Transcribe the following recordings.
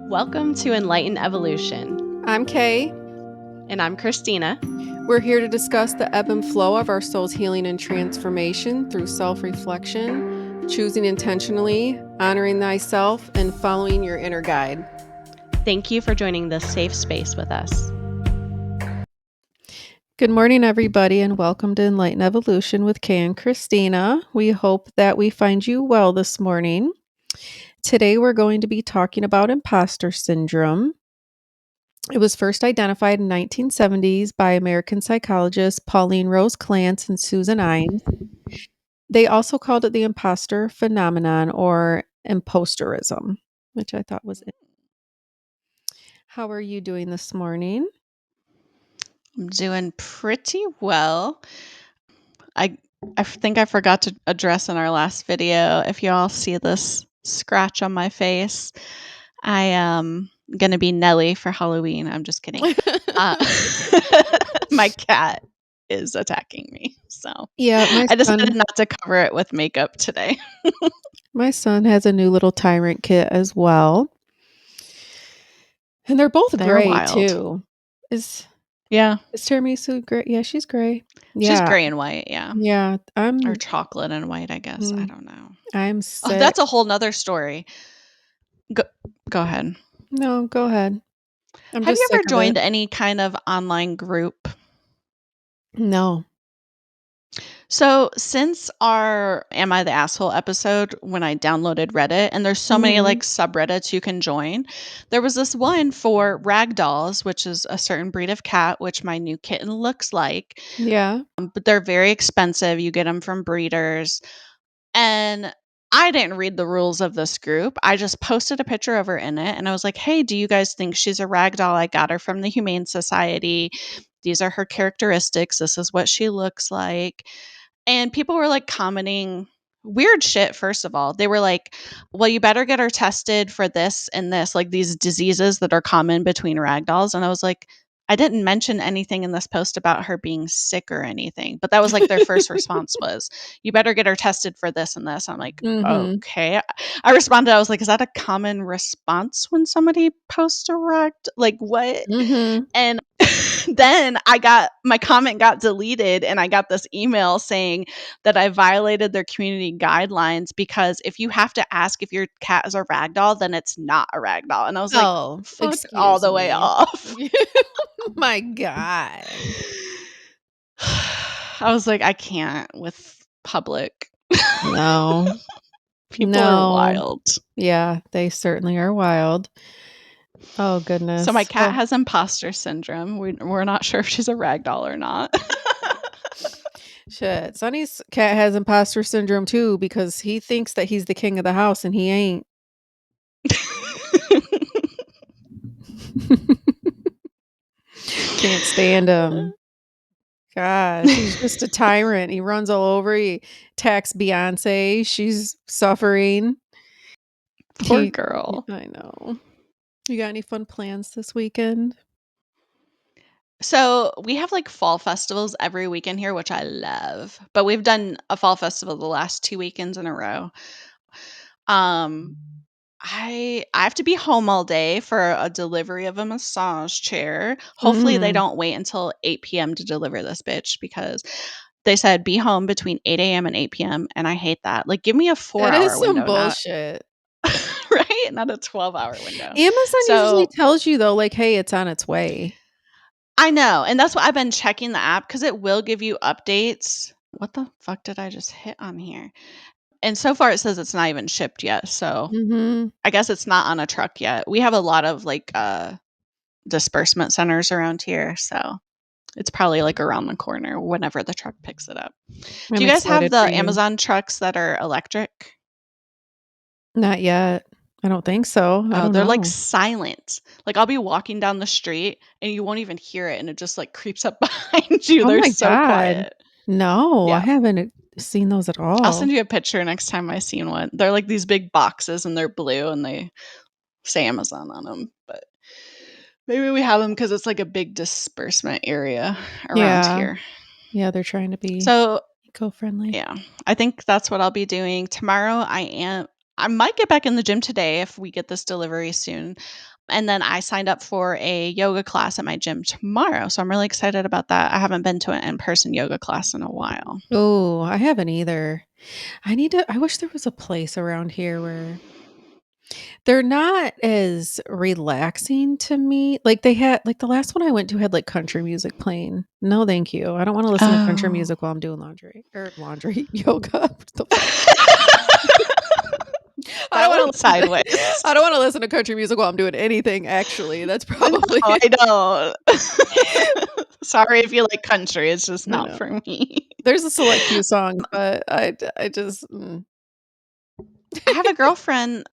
Welcome to Enlightened Evolution. I'm Cay. And I'm Christina. We're here to discuss the ebb and flow of our soul's healing and transformation through self-reflection, choosing intentionally, honoring thyself, and following your inner guide. Thank you for joining this safe space with us. Good morning, everybody, and welcome to Enlightened Evolution with Cay and Christina. We hope that we find you well this morning. Today, we're going to be talking about imposter syndrome. It was first identified in 1970s by American psychologists Pauline Rose Clance and Susan Imes. They also called it the imposter phenomenon or imposterism, which I thought was it. How are you doing this morning? I'm doing pretty well. I think I forgot to address in our last video. If you all see this scratch on my face, I am going to be Nelly for Halloween. I'm just kidding. My cat is attacking me. So Yeah, I decided not to cover it with makeup today. My son has a new little tyrant kit as well. And they're both gray wild. too. Is Tiramisu gray? Yeah, she's gray. Yeah. She's gray and white, yeah. Yeah. Or chocolate and white, I guess. I don't know. I'm sick. Oh, that's a whole nother story. Go ahead. No, go ahead. Have you ever joined any kind of online group? No. So since our Am I the Asshole episode, when I downloaded Reddit, and there's so many like subreddits you can join, there was this one for ragdolls, which is a certain breed of cat, which my new kitten looks like. Yeah. But they're very expensive. You get them from breeders. And I didn't read the rules of this group. I just posted a picture of her in it. And I was like, hey, do you guys think she's a ragdoll? I got her from the Humane Society. These are her characteristics. This is what she looks like. And people were like commenting weird shit. First of all, they were like, well, you better get her tested for this and this, like these diseases that are common between ragdolls. And I was like, I didn't mention anything in this post about her being sick or anything, but that was like their first response was, you better get her tested for this and this. I'm like, okay. I responded. I was like, is that a common response when somebody posts a ragdoll? Like what? And then my comment got deleted and I got this email saying that I violated their community guidelines because if you have to ask if your cat is a ragdoll, then it's not a ragdoll. And I was like, fuck all the way off. My God. I was like, I can't with public. No. People are wild. Yeah, they certainly are wild. Oh, goodness. So my cat has imposter syndrome. We're not sure if she's a ragdoll or not. Shit. Sonny's cat has imposter syndrome too because he thinks that he's the king of the house and he ain't. Can't stand him. Gosh, he's just a tyrant. He runs all over. He attacks Beyonce. She's suffering. Poor girl. I know. You got any fun plans this weekend? So we have like fall festivals every weekend here, which I love. But we've done a fall festival the last 2 weekends in a row. I have to be home all day for a delivery of a massage chair. Hopefully they don't wait until 8 p.m. to deliver this bitch because they said be home between 8 a.m. and 8 p.m. And I hate that. Like give me a 4-hour window. That is some bullshit. Right? Not a 12-hour window. Amazon usually tells you though, like, hey, it's on its way. I know. And that's why I've been checking the app because it will give you updates. What the fuck did I just hit on here? And so far it says it's not even shipped yet. So I guess it's not on a truck yet. We have a lot of like disbursement centers around here. So it's probably like around the corner whenever the truck picks it up. Do you guys have the Amazon trucks that are electric? Not yet. I don't think so. They're like silent. Like I'll be walking down the street and you won't even hear it and it just like creeps up behind you. They're so quiet. No, I haven't seen those at all. I'll send you a picture next time I see one. They're like these big boxes and they're blue and they say Amazon on them. But maybe we have them because it's like a big disbursement area around here. Yeah, they're trying to be eco-friendly. Yeah, I think that's what I'll be doing tomorrow. I might get back in the gym today if we get this delivery soon. And then I signed up for a yoga class at my gym tomorrow. So I'm really excited about that. I haven't been to an in person yoga class in a while. Oh, I haven't either. I wish there was a place around here where they're not as relaxing to me. Like they had like the last one I went to had like country music playing. No, thank you. I don't want to listen to country Oh. music while I'm doing laundry, yoga. What the fuck? I don't That want went to listen to sideways. I don't want to listen to country music while I'm doing anything actually. That's No, probably I don't. Sorry if you like country, it's just I not know. for me. There's a select few songs, but I just I have a girlfriend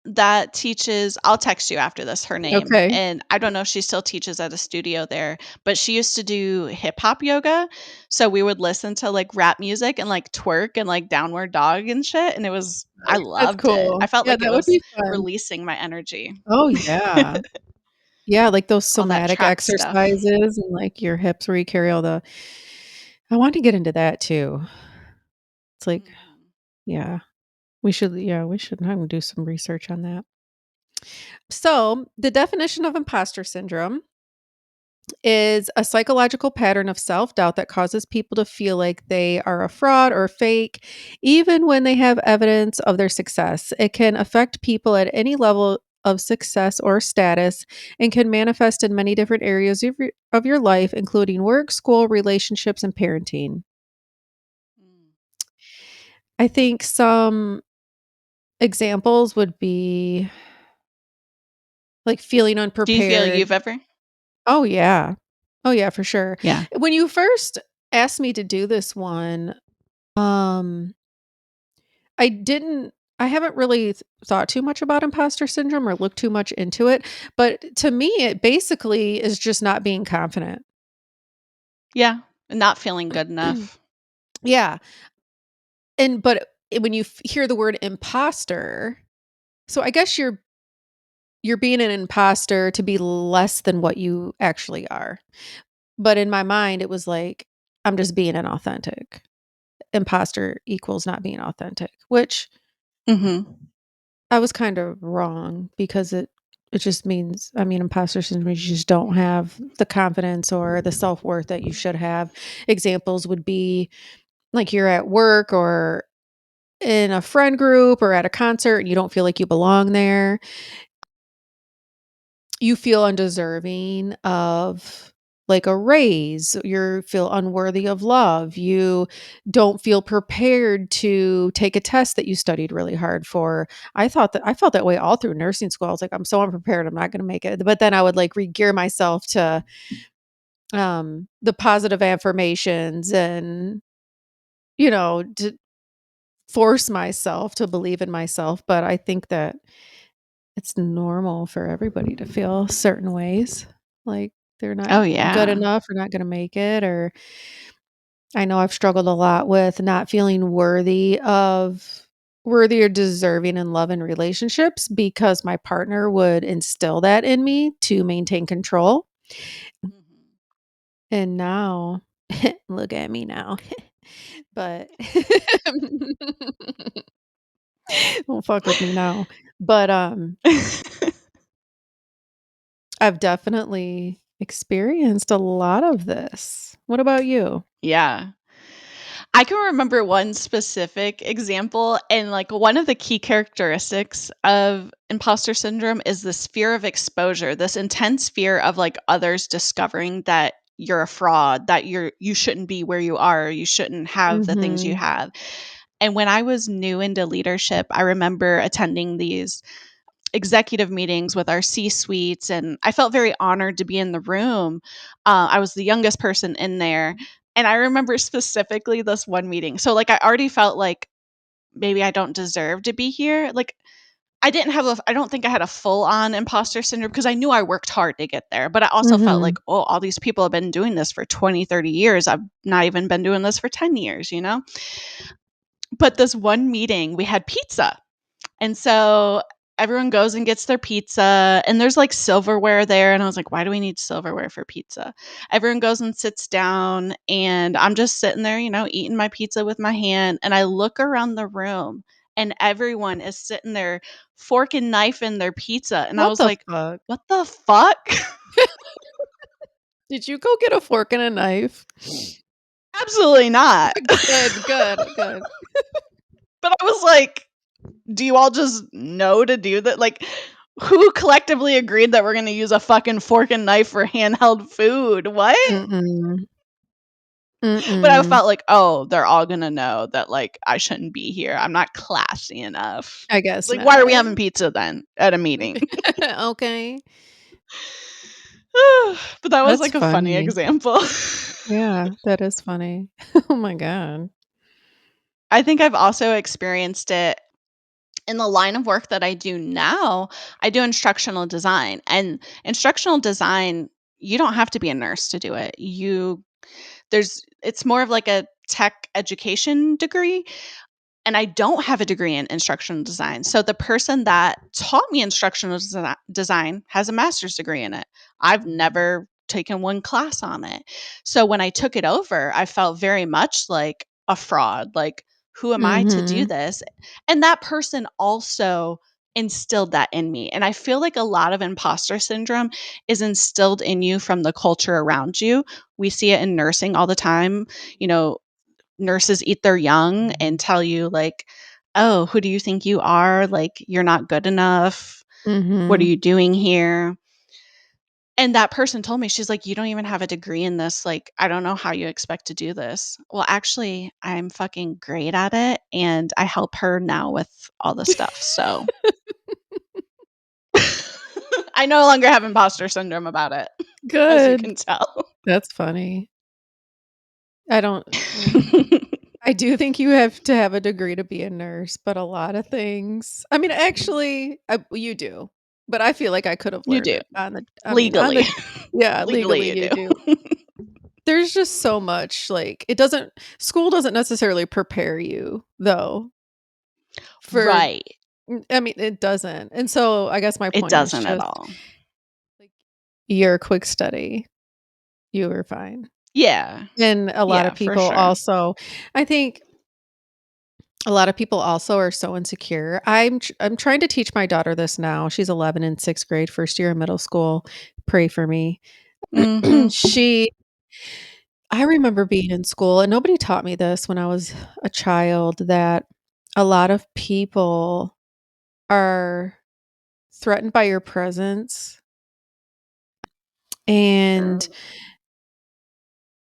that teaches I'll text you after this her name, Okay. and I don't know if she still teaches at a studio there, but she used to do hip hop yoga, so we would listen to, like, rap music and, like, twerk and, like, downward dog and shit, and I That's loved it. I cool. felt Yeah, like it that would was be fun. releasing my energy. Oh, yeah. Yeah, like those All that somatic track stuff. exercises and, like, your hips where you carry all the I want to get into that too. It's like, Mhm. yeah, we should I'm gonna do some research on that. So, the definition of imposter syndrome is a psychological pattern of self doubt that causes people to feel like they are a fraud or fake, even when they have evidence of their success. It can affect people at any level of success or status and can manifest in many different areas of your life, including work, school, relationships, and parenting. Mm. I think some examples would be like feeling Do you feel unprepared. you've ever Oh, yeah. Oh, yeah, for sure. Yeah. When you first asked me to do this one, Um, I didn't I haven't really thought too much about imposter syndrome or looked too much into it, but to me, it basically is just not being confident. Yeah, not feeling good enough. Yeah, and but when you hear the word imposter, so I guess you're being an imposter to be less than what you actually are. But in my mind, it was like, I'm just being inauthentic. Imposter equals not being authentic, which Mhm. I was kind of wrong because it just means I mean, imposter syndrome, you just don't have the confidence or the self-worth that you should have. Examples would be like you're at work or in a friend group or at a concert and you don't feel like you belong there. You feel undeserving of like a raise, you feel unworthy of love, you don't feel prepared to take a test that you studied really hard for. I felt that way all through nursing school. I was like, I'm so unprepared, I'm not gonna make it. But then I would like re-gear myself to the positive affirmations and to force myself to believe in myself. But I think that it's normal for everybody to feel certain ways, like they're not Oh, good yeah. enough or not gonna make it, or I know I've struggled a lot with not feeling worthy or deserving in love and relationships because my partner would instill that in me to maintain control. Mhm. And now look at me now. But don't fuck with me now. But, I've definitely experienced a lot of this. What about you? Yeah. I can remember one specific example, and, like, one of the key characteristics of imposter syndrome is this fear of exposure, this intense fear of, like, others discovering that you're a fraud, that you shouldn't be where you are, you shouldn't have the things you Mhm. have. And when I was new into leadership, I remember attending these executive meetings with our C-suites, and I felt very honored to be in the room. I was the youngest person in there, and I remember specifically this one meeting. So, like, I already felt like maybe I don't deserve to be here. Like, I don't think I had a full on imposter syndrome because I knew I worked hard to get there, but I also felt like, Mhm. oh, all these people have been doing this for 20, 30 years. I've not even been doing this for 10 years, you know? But this one meeting, we had pizza. And so everyone goes and gets their pizza, and there's like silverware there. And I was like, why do we need silverware for pizza? Everyone goes and sits down, and I'm just sitting there, eating my pizza with my hand. And I look around the room, and everyone is sitting there fork and knife in their pizza. And I What was the like, fuck? what the fuck? Did you go get a fork and a knife? Absolutely not. Good, good, good. But I was like, do you all just know to do that? Like, who collectively agreed that we're going to use a fucking fork and knife for handheld food? What? Mm-mm. But I Mm-mm. felt like, oh, they're all going to know that, like, I shouldn't be here. I'm not classy enough. I guess Like, why are we not. having pizza then at a meeting? Okay. But that was That's like a funny funny. example. Yeah, that is funny. Oh my god. I think I've also experienced it in the line of work that I do now. I do instructional design, and instructional design, you don't have to be a nurse to do it. It's more of like a tech education degree, and I don't have a degree in instructional design. So the person that taught me instructional design has a master's degree in it. I've never taken one class on it. So when I took it over, I felt very much like a fraud. Like, who am I to do Mhm. this? And that person also instilled that in me. And I feel like a lot of imposter syndrome is instilled in you from the culture around you. We see it in nursing all the time. You know, nurses eat their young and tell you like, "Oh, who do you think you are? Like, you're not good enough. What are Mhm. you doing here?" And that person told me, she's like, "You don't even have a degree in this. Like, I don't know how you expect to do this." Well, actually, I'm fucking great at it, and I help her now with all the stuff. So I no longer have imposter syndrome about it, as you Good. can tell. That's funny. I don't I do think you have to have a degree to be a nurse, but a lot of things I mean, actually, you do, but I feel like I could have You learned do. it on the I mean, on Legally. the yeah, Legally, legally you you do. do. There's just so much, like, it doesn't school doesn't necessarily prepare you, though, for Right. I mean, it doesn't, and so I guess my It point is doesn't at just, all. like, you're a quick study. You were fine. Yeah. And a lot Yeah, of for people sure. also I think a lot of people also are so insecure. I'm trying to teach my daughter this now. She's 11 in 6th grade, first year of middle school. Pray for me. Mhm. She I remember being in school, and nobody taught me this when I was a child, that a lot of people are threatened by your presence, and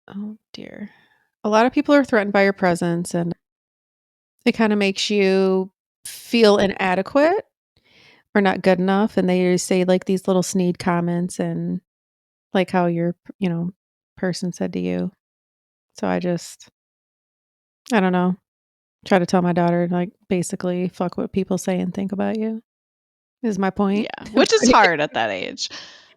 oh dear. A lot of people are threatened by your presence, and it kinda makes you feel inadequate or not good enough, and they say, like, these little sneed comments and, like, how your, person said to you. So I don't know, try to tell my daughter, like, basically, "Fuck what people say and think about you," is my point. Yeah, which is hard at that age.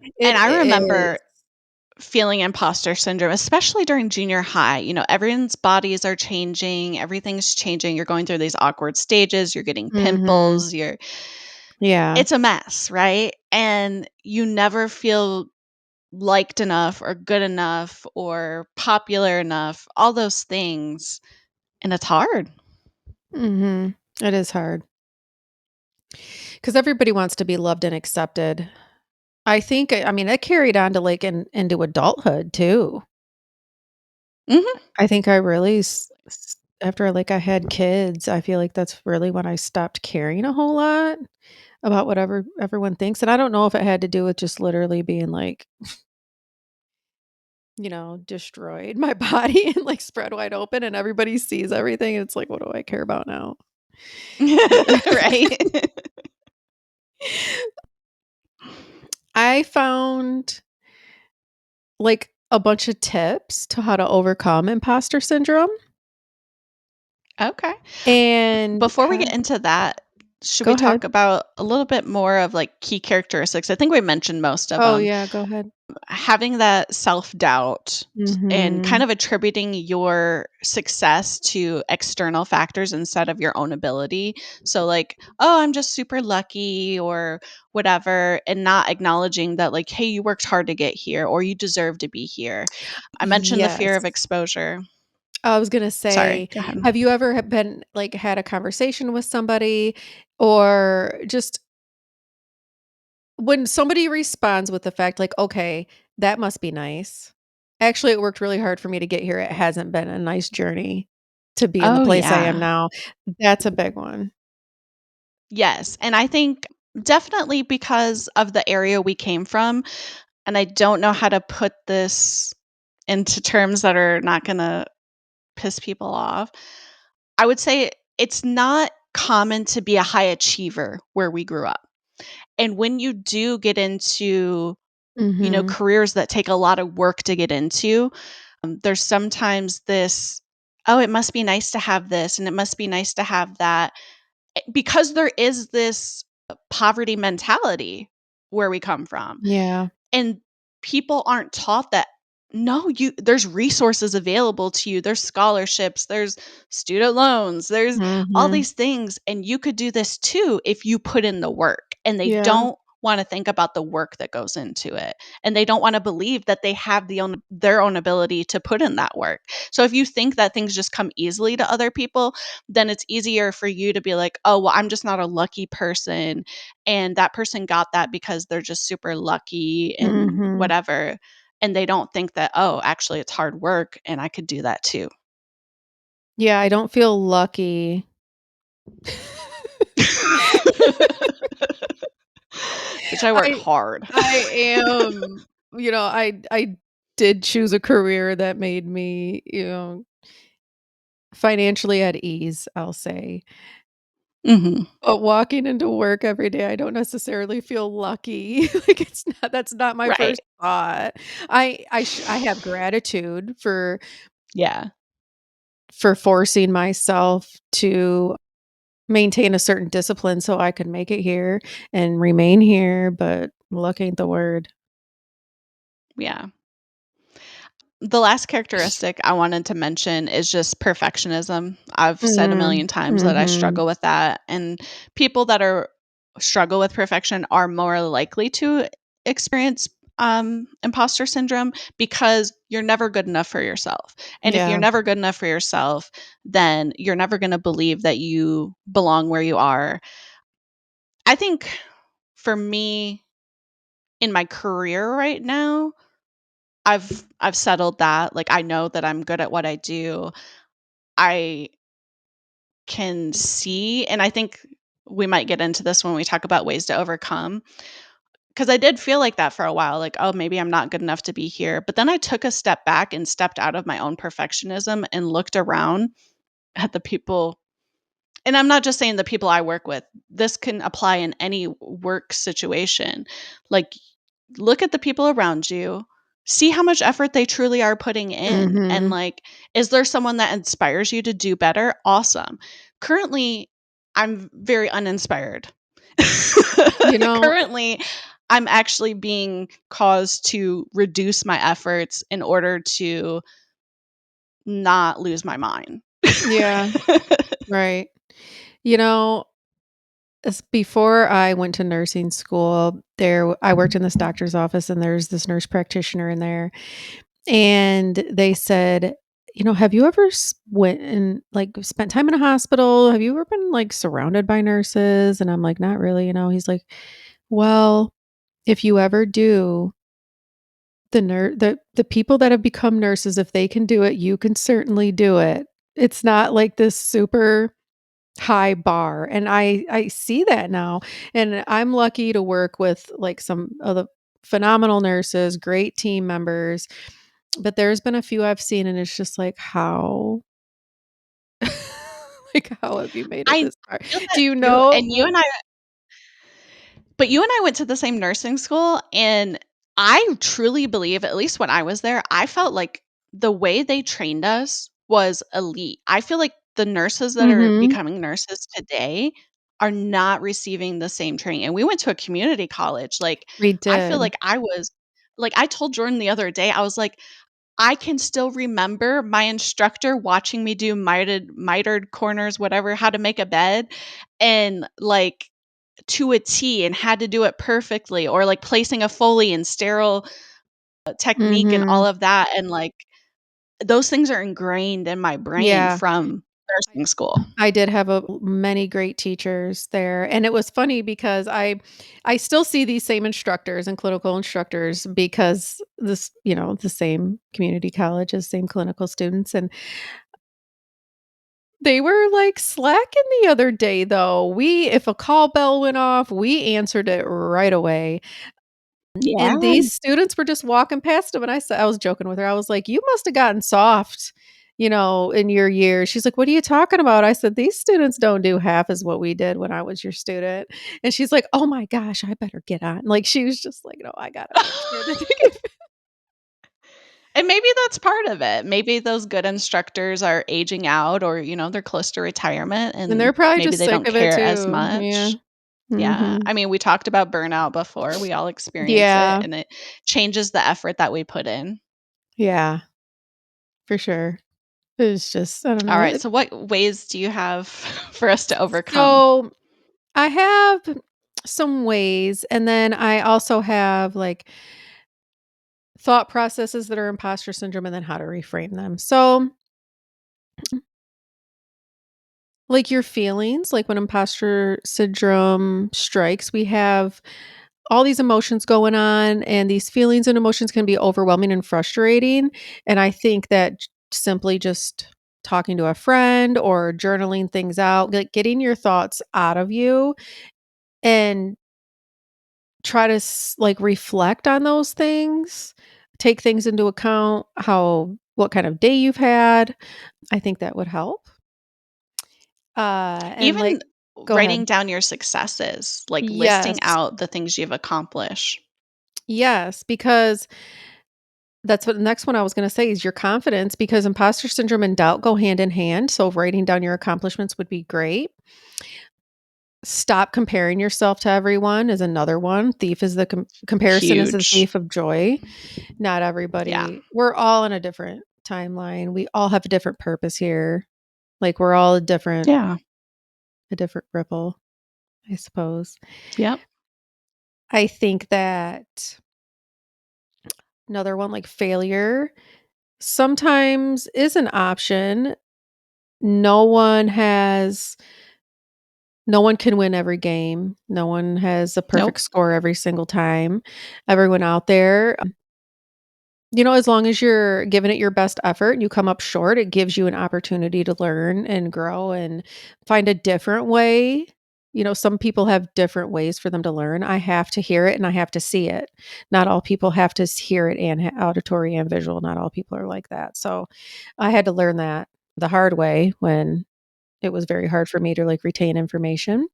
And It I remember is. feeling imposter syndrome, especially during junior high. You know, everyone's bodies are changing, everything's changing. You're going through these awkward stages, you're getting Mhm. pimples, you're Yeah. it's a mess, right? And you never feel liked enough or good enough or popular enough, all those things, and it's hard. Mhm. It is hard because everybody wants to be loved and accepted. I think I mean, it carried on to, like, into adulthood too. Mhm. I think I really after, like, I had kids, I feel like that's really when I stopped caring a whole lot about whatever everyone thinks, and I don't know if it had to do with just literally being, like, destroyed my body and, like, spread wide open and everybody sees everything, and it's like, "What do I care about now?" But Right? I found, like, a bunch of tips to how to overcome imposter syndrome, Okay. and Before we get into that, should go we ahead. talk about a little bit more of, like, key characteristics? I think we mentioned most of Oh, them. yeah, go ahead. Having that self-doubt and kind Mhm. of attributing your success to external factors instead of your own ability. So, like, "Oh, I'm just super lucky," or whatever, and not acknowledging that, like, "Hey, you worked hard to get here," or "You deserve to be here." I mentioned the fear Yes. of exposure. I was gonna Sorry, say, go ahead. have you ever been like, had a conversation with somebody or just when somebody responds with the fact like, "Okay, that must be nice. Actually, it worked really hard for me to get here. It hasn't been a nice journey to be in the Oh, place I am yeah. now." That's a big one. Yes, and I think definitely because of the area we came from, and I don't know how to put this into terms that are not gonna piss people off. I would say it's not common to be a high achiever where we grew up. And when you do get into, Mhm. careers that take a lot of work to get into, there's sometimes this, "Oh, it must be nice to have this, and it must be nice to have that." Because there is this poverty mentality where we come from. Yeah. And people aren't taught that no, there's resources available to you. There's scholarships, there's student loans, there's all Mhm. these things and you could do this too if you put in the work. And they Yeah. don't want to think about the work that goes into it. And they don't want to believe that they have their own ability to put in that work. So if you think that things just come easily to other people, then it's easier for you to be like, "Oh, well, I'm just not a lucky person and that person got that because they're just super lucky and Mhm. whatever." And they don't think that, "Oh, actually it's hard work and I could do that too." Yeah, I don't feel lucky. Which I work I hard. I am I did choose a career that made me, financially at ease, I'll say. Mhm. But walking into work every day, I don't necessarily feel lucky. Like, that's not my Right. first thought. I have gratitude Yeah. for forcing myself to maintain a certain discipline so I could make it here and remain here, but luck ain't the word. Yeah. The last characteristic I wanted to mention is just perfectionism. I've said a Mm, million times that I mhm. struggle with that, and people that are struggle with perfection are more likely to experience imposter syndrome because you're never good enough for yourself. And if you're Yeah. never good enough for yourself, then you're never going to believe that you belong where you are. I think for me in my career right now, I've settled that. Like I know that I'm good at what I do. I can see, and I think we might get into this when we talk about ways to overcome, because I did feel like that for a while, like, "Oh, maybe I'm not good enough to be here." But then I took a step back and stepped out of my own perfectionism and looked around at the people, and I'm not just saying the people I work with. This can apply in any work situation. Like, look at the people around you, see how much effort they truly are putting in, and, Mhm. like, is there someone that inspires you to do better? Awesome. Currently, I'm very uninspired. You know Currently, I'm actually being caused to reduce my efforts in order to not lose my mind. Yeah, right. You know, before I went to nursing school, I worked in this doctor's office, and there's this nurse practitioner in there, and they said, "Have you ever went and, like, spent time in a hospital? Have you ever been, like, surrounded by nurses?" And I'm like, "Not really." He's like, "Well, if you ever do, the people that have become nurses, if they can do it, you can certainly do it. It's not like this super high bar," and I see that now, and I'm lucky to work with, like, some of the phenomenal nurses, great team members, but there's been a few I've seen, and it's just like, "How?" Like, "How have you made it I this far?" feel Do that you too, know and you and I but you and I went to the same nursing school, and I truly believe, at least when I was there, I felt like the way they trained us was elite. I feel like the nurses that are Mhm. becoming nurses today are not receiving the same training, and we went to a community college. Like, We I feel did. like I told Jordan the other day, I was like, I can still remember my instructor watching me do mitered corners, whatever, how to make a bed, and, like, to a T and had to do it perfectly, or, like, placing a Foley and sterile technique and all Mhm. of that, and, like, those things are ingrained in my brain Yeah. from nursing school. I did have a many great teachers there, and it was funny because I still see these same instructors and clinical instructors because this, the same community colleges, same clinical students, and they were, like, slacking the other day, though. We if a call bell went off, we answered it right away. Yeah. And these students were just walking past him, and I was joking with her. I was like, "You must have gotten soft, in your years." She's like, "What are you talking about?" I said, "These students don't do half as what we did when I was your student." And she's like, "Oh my gosh, I better get on." Like, she was just like, "No, I gotta make sure that they get." And maybe that's part of it. Maybe those good instructors are aging out or, they're close to retirement And they're and probably maybe just they sick don't of it care as too. Yeah. much. Yeah. Mhm. I mean, we talked about burnout before. We all experience it Yeah. and it changes the effort that we put in. Yeah, for sure. It's just I don't All know. right. So what ways do you have for us to overcome? So I have some ways, and then I also have, like, thought processes that are imposter syndrome and then how to reframe them. So, like your feelings, like when imposter syndrome strikes, we have all these emotions going on, and these feelings and emotions can be overwhelming and frustrating. And I think that simply just talking to a friend or journaling things out, like getting your thoughts out of you and try to like reflect on those things, take things into account, what kind of day you've had. I think that would help. And Even like Go writing ahead. down your successes, like listing Yes. out the things you've accomplished. Yes, because that's what the next one I was gonna say is your confidence, because imposter syndrome and doubt go hand in hand. So writing down your accomplishments would be great. Stop comparing yourself to everyone is another one. Thief is the comparison is the Huge. thief of joy. Not Yeah. everybody. We're all in a different timeline. We all have a different purpose here. Like we're all Yeah. a different ripple, I suppose. Yep. I think that another one, like failure, sometimes is an option. No one has no one can win every game. No one has a perfect Nope. score every single time. Everyone out there, as long as you're giving it your best effort and you come up short, it gives you an opportunity to learn and grow and find a different way. Some people have different ways for them to learn. I have to hear it and I have to see it. Not all people have to hear it and auditory and visual. Not all people are like that. So I had to learn that the hard way when it was very hard for me to like retain information.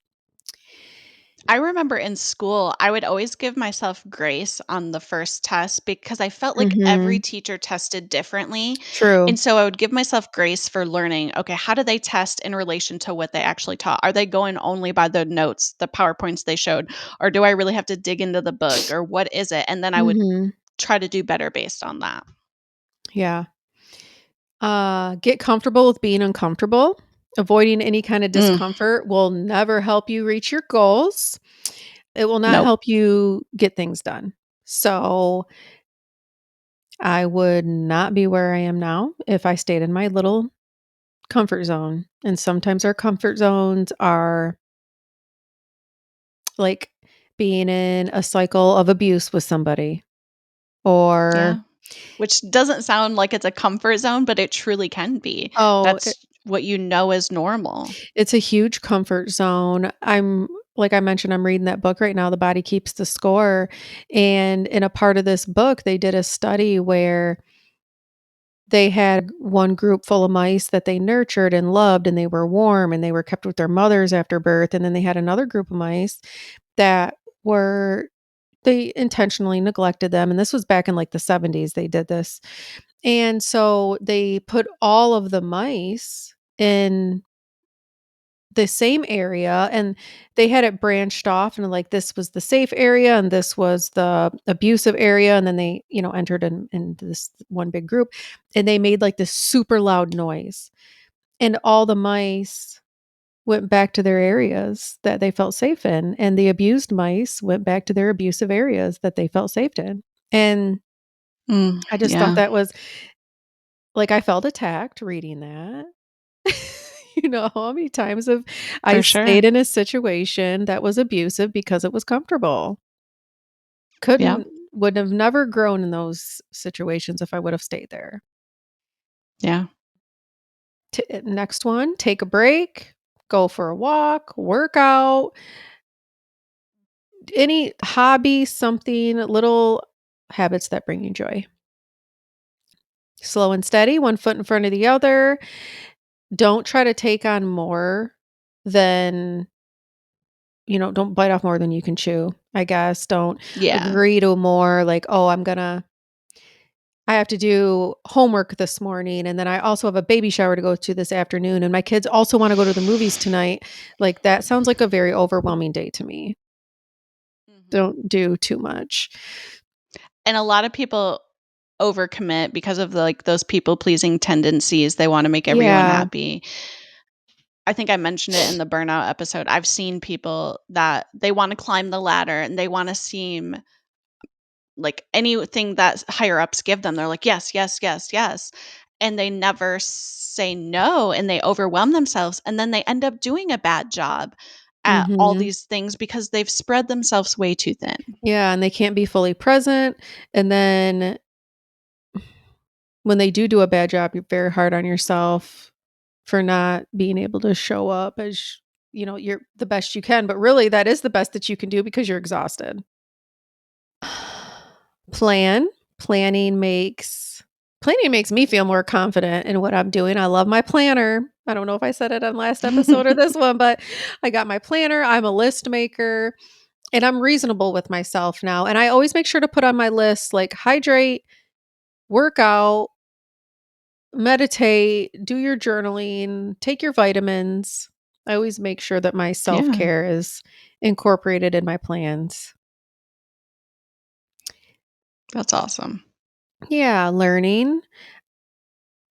I remember in school, I would always give myself grace on the first test because I felt like every Mhm. teacher tested differently. True. And so I would give myself grace for learning, okay, how do they test in relation to what they actually taught? Are they going only by the notes, the PowerPoints they showed? Or do I really have to dig into the book? Or what is it? And then I would Mhm. try to do better based on that. Yeah. Get comfortable with being uncomfortable. Avoiding any kind of Mm, discomfort will never help you reach your goals. It will not nope. help you get things done. So, I would not be where I am now if I stayed in my little comfort zone. And sometimes our comfort zones are like being in a cycle of abuse with somebody or, Yeah. Which doesn't sound like it's a comfort zone, but it truly can be. oh, That's what you know is normal. it's a huge comfort zone. Like I mentioned, I'm reading that book right now, The Body Keeps the Score. And in a part of this book, they did a study where they had one group full of mice that they nurtured and loved, and they were warm and they were kept with their mothers after birth. And then they had another group of mice that were, they intentionally neglected them. And this was back in like the 70s, they did this. And so they put all of the mice in the same area, and they had it branched off, and like this was the safe area and this was the abusive area, and then they entered in this one big group, and they made like this super loud noise, and all the mice went back to their areas that they felt safe in, and the abused mice went back to their abusive areas that they felt safe in. And I just thought Yeah. that was Like, I felt attacked reading that. You know, how many times have I For stayed sure. in a situation that was abusive because it was comfortable? Yeah. Would have never grown in those situations if I would have stayed there. Yeah. Next one, take a break, go for a walk, work out, any hobby, something, little habits that bring you joy. Slow and steady, one foot in front of the other. Don't try to take on more than, don't bite off more than you can chew, I guess. Don't Yeah. agree to more like, "Oh, I have to do homework this morning, and then I also have a baby shower to go to this afternoon, and my kids also wanna go to the movies tonight." Like, that sounds like a very overwhelming day to me. Mhm. Don't do too much. And a lot of people overcommit because of, like, those people-pleasing tendencies. They wanna make everyone Yeah. happy. I think I mentioned it in the burnout episode. I've seen people that they wanna climb the ladder and they wanna seem like anything that higher ups give them, they're like, "Yes, yes, yes, yes." And they never say no, and they overwhelm themselves, and then they end up doing a bad job at all Mhm. these things because they've spread themselves way too thin. Yeah, and they can't be fully present, and then when they do a bad job, you're very hard on yourself for not being able to show up as, you're the best you can, but really that is the best that you can do because you're exhausted. Plan. Planning makes me feel more confident in what I'm doing. I love my planner. I don't know if I said it on last episode or this one, but I got my planner. I'm a list maker and I'm reasonable with myself now. And I always make sure to put on my list like hydrate, work out, meditate, do your journaling, take your vitamins. I always make sure that my self Yeah, care is incorporated in my plans. that's awesome. Yeah, learning.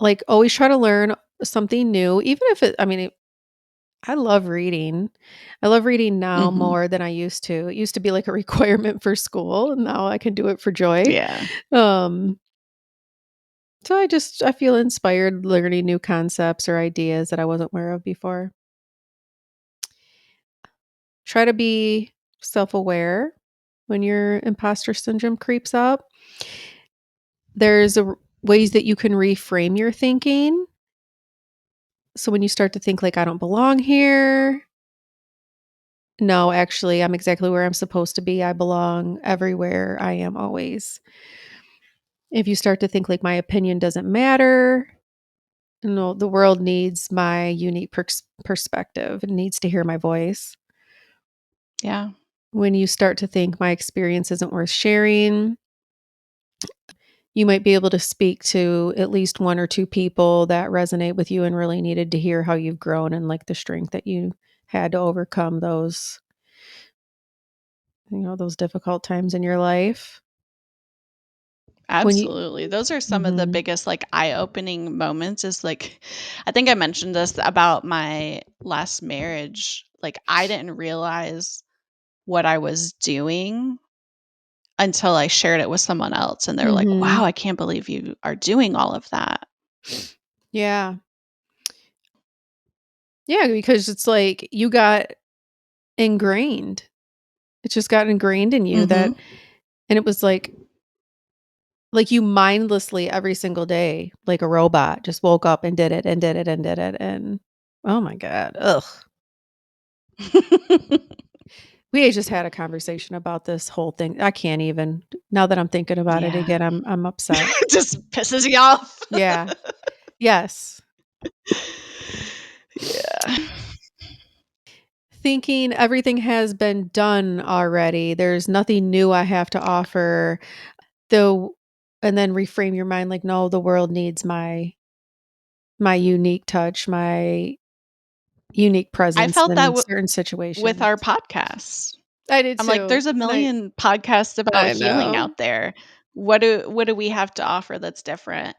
Like, always try to learn something new, even if I love reading. I love reading now Mhm. more than I used to. It used to be like a requirement for school, and now I can do it for joy. Yeah, Um, so I feel inspired learning new concepts or ideas that I wasn't aware of before. Try to be self-aware when your imposter syndrome creeps up. There's ways that you can reframe your thinking. So when you start to think like I don't belong here, no, actually, I'm exactly where I'm supposed to be. I belong everywhere. I am always. If you start to think like my opinion doesn't matter, no, the world needs my unique perspective. It needs to hear my voice. yeah, When you start to think my experience isn't worth sharing, you might be able to speak to at least one or two people that resonate with you and really needed to hear how you've grown and like the strength that you had to overcome those difficult times in your life. When you absolutely. Those are some of the Mhm. biggest, like, eye-opening moments is, like I think I mentioned this about my last marriage. Like, I didn't realize what I was doing until I shared it with someone else, and they were like, "Wow, Mhm. I can't believe you are doing all of that." Yeah. Yeah, because it's like you got ingrained. It just got ingrained in you Mhm. that and it was like you mindlessly every single day, like a robot, just woke up and did it and did it and did it and oh my god. Ugh. We just had a conversation about this whole thing. I can't even now that I'm thinking about it Yeah. again, I'm upset. Just pisses you off. Yeah. Yes. Yeah. Thinking everything has been done already. There's nothing new I have to offer. Though and then reframe your mind like, "No, the world needs my unique touch, my unique I presence felt that in certain with situations." our podcast. I did I'm like, too, there's a and million podcasts about I healing know. out there. What do we have to offer that's different?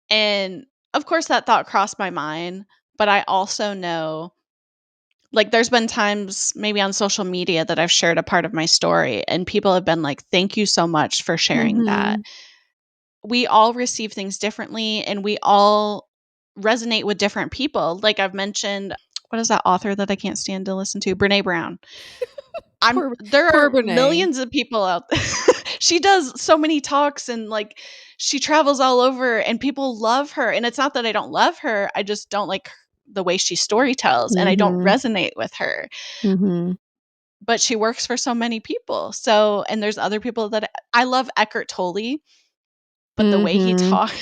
And, of course, that thought crossed my mind, but I also know like, there's been times maybe on social media that I've shared a part of my story, and people have been like, "Thank you so much for sharing that." Mhm. we all receive things differently and we all resonate with different people. Like I've mentioned, what is that author that I can't stand to listen to? Brene Brown. Poor There poor are Renee. millions of people out there. She does so many talks and like she travels all over and people love her. And it's not that I don't love her. I just don't like the way she story tells and I don't Mhm. resonate with her. Mhm. But she works for so many people. So, and there's other people that I love Eckhart Tolle, but the way he Mhm. talks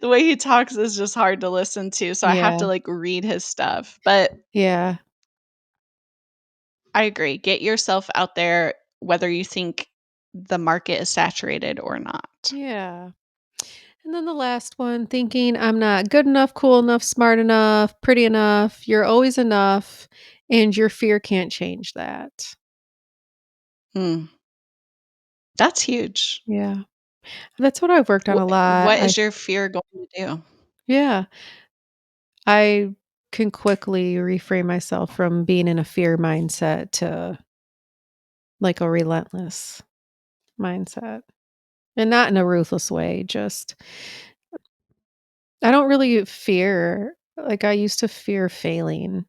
the way he talks is just hard to listen to. So I have Yeah. to like read his stuff. But Yeah. I agree. Get yourself out there whether you think the market is saturated or not. Yeah. And then the last one, thinking I'm not good enough, cool enough, smart enough, pretty enough. You're always enough, and your fear can't change that. Hmm. That's huge. Yeah. That's what I've worked on a lot. What is your fear going to do? Yeah. I can quickly reframe myself from being in a fear mindset to like a relentless mindset. And not in a ruthless way, just I don't really fear like I used to fear failing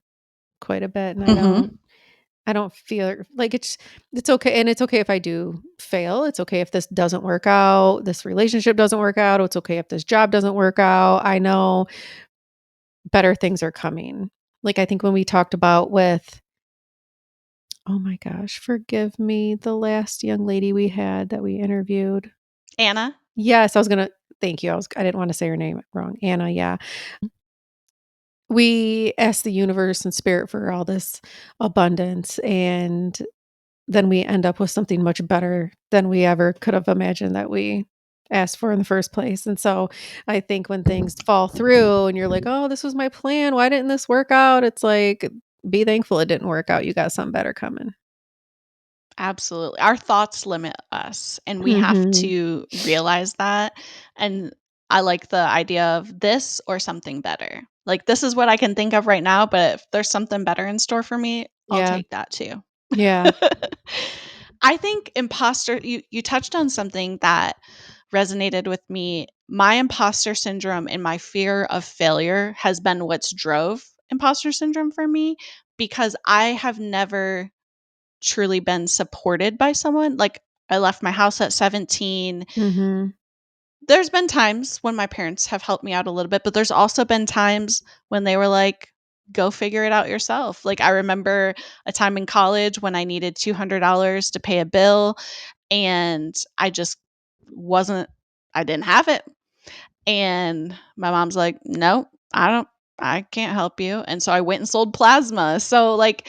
quite a bit and Hmm. I don't feel like it's okay and it's okay if I do fail. It's okay if this doesn't work out, this relationship doesn't work out, it's okay if this job doesn't work out. I know better things are coming. Like I think when we talked about with oh my gosh, forgive me, the last young lady we had that we interviewed. Anna? Yes, I was gonna thank you. I didn't want to say her name wrong. Anna, yeah. We ask the universe and spirit for all this abundance, and then we end up with something much better than we ever could have imagined that we asked for in the first place. And so I think when things fall through and you're like, "Oh, this was my plan. Why didn't this work out?" It's like, be thankful it didn't work out. You got something better coming. Absolutely. Our thoughts limit us, and we have Mhm. to realize that. And I like the idea of this or something better. Like, this is what I can think of right now, but if there's something better in store for me, I'll Yeah. take that too. Yeah. I think imposter, you touched on something that resonated with me. My imposter syndrome and my fear of failure has been what's drove imposter syndrome for me because I have never truly been supported by someone. Like, I left my house at 17. Mhm. There's been times when my parents have helped me out a little bit, but there's also been times when they were like, go figure it out yourself. Like, I remember a time in college when I needed $200 to pay a bill and I just wasn't, I didn't have it. And my mom's like, "No, I can't help you." And so I went and sold plasma. So like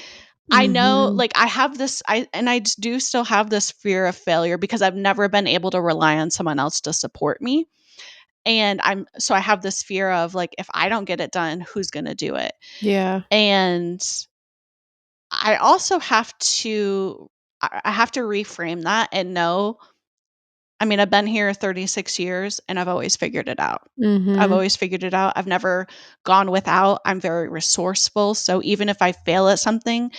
I know Mhm. like I have this I do still have this fear of failure because I've never been able to rely on someone else to support me. And I have this fear of like if I don't get it done, who's going to do it? Yeah. And I also have to I have to reframe that and know, I mean, I've been here 36 years and I've always figured it out. I've Mhm. always figured it out. I've never gone without. I'm very resourceful. So even if I fail at something,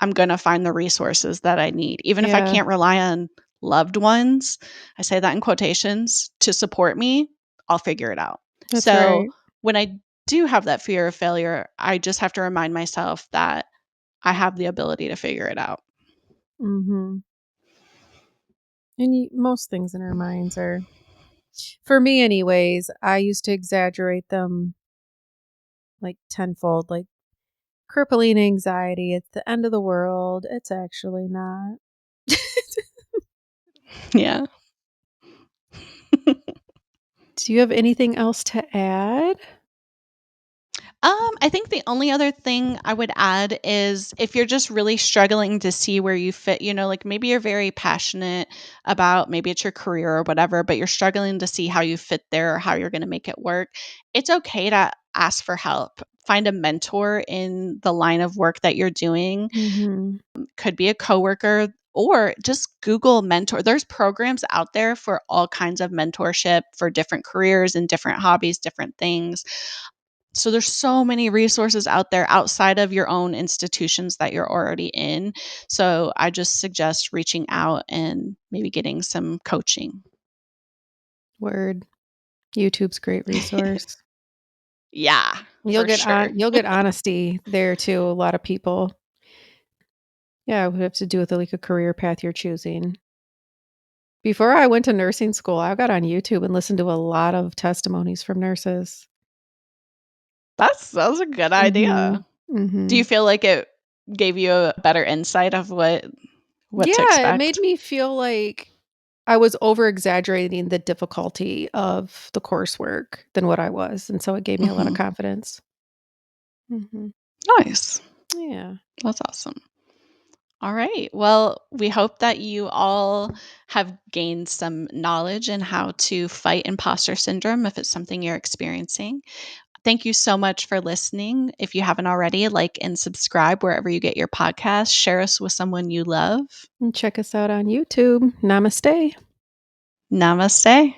I'm going to find the resources that I need. Even if I Yeah. can't rely on loved ones, I say that in quotations, to support me, I'll figure it out. That's So right. when I do have that fear of failure, I just have to remind myself that I have the ability to figure it out. Mhm. And most things in our minds are for me anyways, I used to exaggerate them like tenfold, like crippling anxiety, it's the end of the world. It's actually not. Yeah. Do you have anything else to add? I think the only other thing I would add is if you're just really struggling to see where you fit, like maybe you're very passionate about maybe it's your career or whatever, but you're struggling to see how you fit there or how you're going to make it work. It's okay to ask for help. Find a mentor in the line of work that you're doing. Mhm. Could be a coworker or just Google mentor. There's programs out there for all kinds of mentorship for different careers and different hobbies, different things. So there's so many resources out there outside of your own institutions that you're already in. So I just suggest reaching out and maybe getting some coaching. Word. YouTube's a great resource. Yeah, for sure. You'll get honesty there too, a lot of people. Yeah, it would have to do with, like, a career path you're choosing. Before I went to nursing school, I got on YouTube and listened to a lot of testimonies from nurses. That's a good Mhm. idea. Do you Mhm. feel like it gave you a better insight of what to Yeah, it made expect? me feel like I was over exaggerating the difficulty of the coursework than what I was, and so it gave me a lot of Mhm. confidence. Mhm. Nice. Yeah. That's awesome. All right. Well, we hope that you all have gained some knowledge in how to fight imposter syndrome if it's something you're experiencing. Thank you so much for listening. If you haven't already, like and subscribe wherever you get your podcasts. Share us with someone you love. And check us out on YouTube. Namaste. Namaste.